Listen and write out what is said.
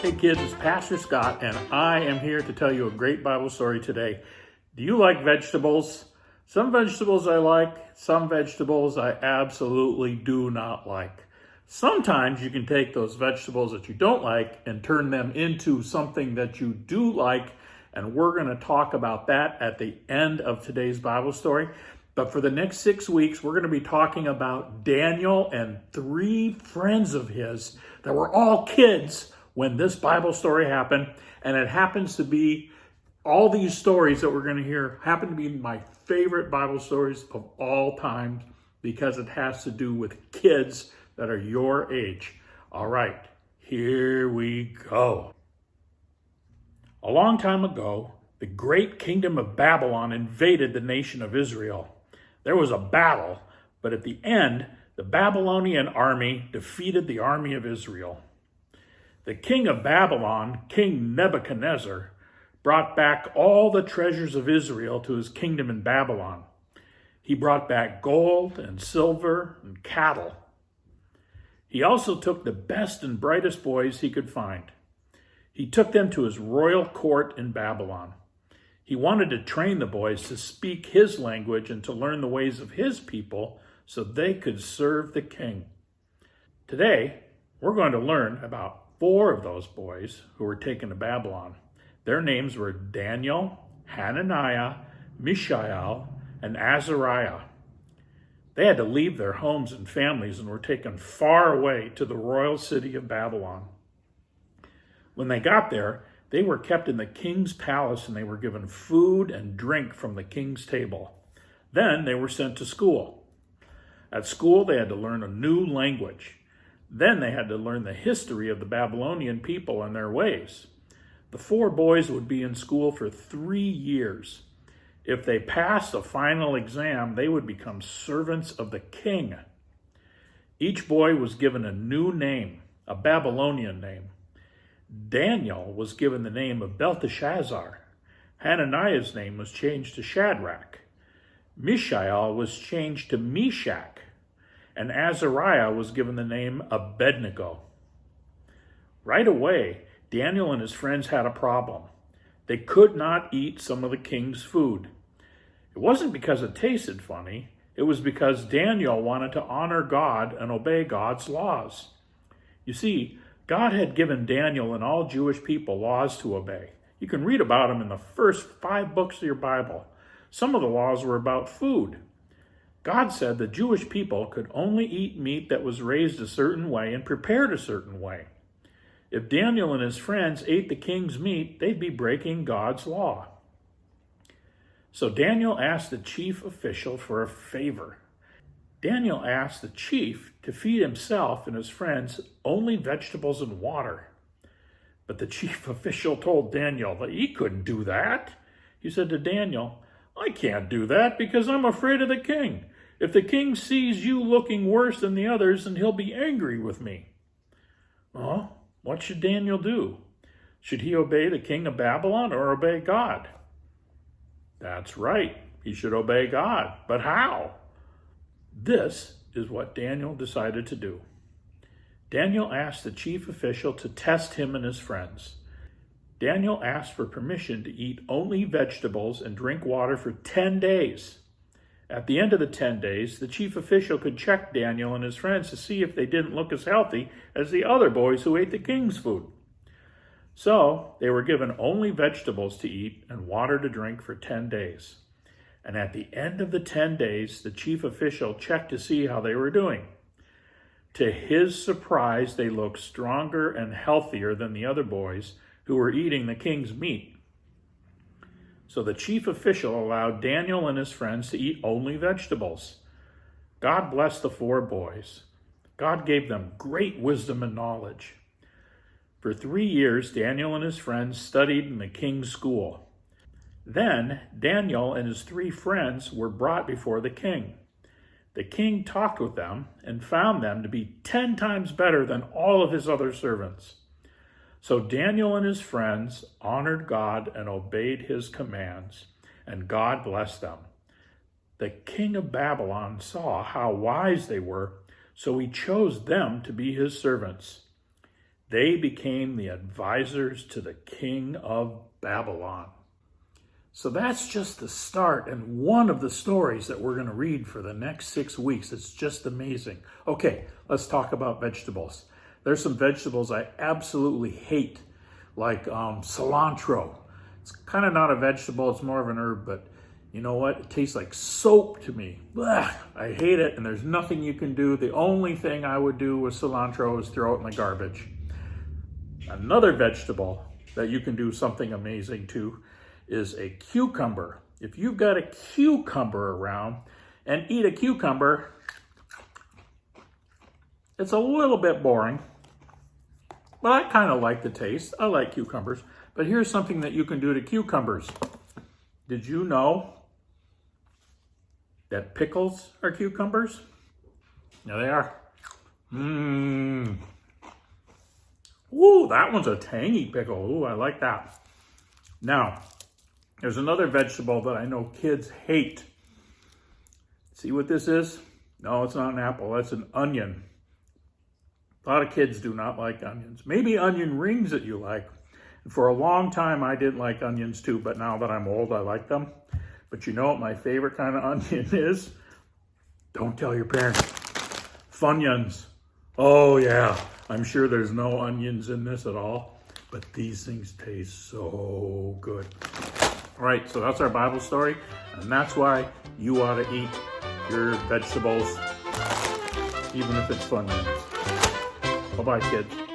Hey kids, it's Pastor Scott, and I am here to tell you a great Bible story today. Do you like vegetables? Some vegetables I like, some vegetables I absolutely do not like. Sometimes you can take those vegetables that you don't like and turn them into something that you do like, and we're going to talk about that at the end of today's Bible story. But for the next 6 weeks, we're going to be talking about Daniel and 3 friends of his that were all kids when this Bible story happened. And it happens to be, all these stories that we're going to hear happen to be my favorite Bible stories of all time because it has to do with kids that are your age. All right, here we go. A long time ago, the great kingdom of Babylon invaded the nation of Israel. There was a battle, but at the end, the Babylonian army defeated the army of Israel. The king of Babylon, King Nebuchadnezzar, brought back all the treasures of Israel to his kingdom in Babylon. He brought back gold and silver and cattle. He also took the best and brightest boys he could find. He took them to his royal court in Babylon. He wanted to train the boys to speak his language and to learn the ways of his people so they could serve the king. Today, we're going to learn about 4 of those boys who were taken to Babylon. Their names were Daniel, Hananiah, Mishael, and Azariah. They had to leave their homes and families and were taken far away to the royal city of Babylon. When they got there, they were kept in the king's palace and they were given food and drink from the king's table. Then they were sent to school. At school, they had to learn a new language. Then they had to learn the history of the Babylonian people and their ways. The 4 boys would be in school for 3 years. If they passed the final exam, they would become servants of the king. Each boy was given a new name, a Babylonian name. Daniel was given the name of Belteshazzar. Hananiah's name was changed to Shadrach. Mishael was changed to Meshach. And Azariah was given the name Abednego. Right away, Daniel and his friends had a problem. They could not eat some of the king's food. It wasn't because it tasted funny. It was because Daniel wanted to honor God and obey God's laws. You see, God had given Daniel and all Jewish people laws to obey. You can read about them in the first 5 books of your Bible. Some of the laws were about food. God said the Jewish people could only eat meat that was raised a certain way and prepared a certain way. If Daniel and his friends ate the king's meat, they'd be breaking God's law. So Daniel asked the chief official for a favor. Daniel asked the chief to feed himself and his friends only vegetables and water. But the chief official told Daniel that he couldn't do that. He said to Daniel, "I can't do that because I'm afraid of the king. If the king sees you looking worse than the others, then he'll be angry with me." Oh, what should Daniel do? Should he obey the king of Babylon or obey God? That's right, he should obey God. But how? This is what Daniel decided to do. Daniel asked the chief official to test him and his friends. Daniel asked for permission to eat only vegetables and drink water for 10 days. At the end of the 10 days, the chief official could check Daniel and his friends to see if they didn't look as healthy as the other boys who ate the king's food. So they were given only vegetables to eat and water to drink for 10 days. And at the end of the 10 days, the chief official checked to see how they were doing. To his surprise, they looked stronger and healthier than the other boys who were eating the king's meat. So the chief official allowed Daniel and his friends to eat only vegetables. God blessed the 4 boys. God gave them great wisdom and knowledge. For 3 years, Daniel and his friends studied in the king's school. Then Daniel and his 3 friends were brought before the king. The king talked with them and found them to be 10 times better than all of his other servants. So Daniel and his friends honored God and obeyed his commands, and God blessed them. The king of Babylon saw how wise they were, so he chose them to be his servants. They became the advisors to the king of Babylon. So that's just the start and one of the stories that we're going to read for the next 6 weeks. It's just amazing. Okay, let's talk about vegetables. There's some vegetables I absolutely hate, like cilantro. It's kind of not a vegetable, it's more of an herb, but you know what? It tastes like soap to me. Blah, I hate it, and there's nothing you can do. The only thing I would do with cilantro is throw it in the garbage. Another vegetable that you can do something amazing to is a cucumber. If you've got a cucumber around and eat a cucumber, it's a little bit boring, but I kind of like the taste. I like cucumbers, but here's something that you can do to cucumbers. Did you know that pickles are cucumbers? There they are. Ooh, that one's a tangy pickle. Ooh, I like that. Now, there's another vegetable that I know kids hate. See what this is? No, it's not an apple. That's an onion. A lot of kids do not like onions. Maybe onion rings that you like. And for a long time, I didn't like onions too, but now that I'm old, I like them. But you know what my favorite kind of onion is? Don't tell your parents. Funyuns. Oh yeah, I'm sure there's no onions in this at all, but these things taste so good. All right, so that's our Bible story, and that's why you ought to eat your vegetables, even if it's Funyuns. Bye-bye, kids.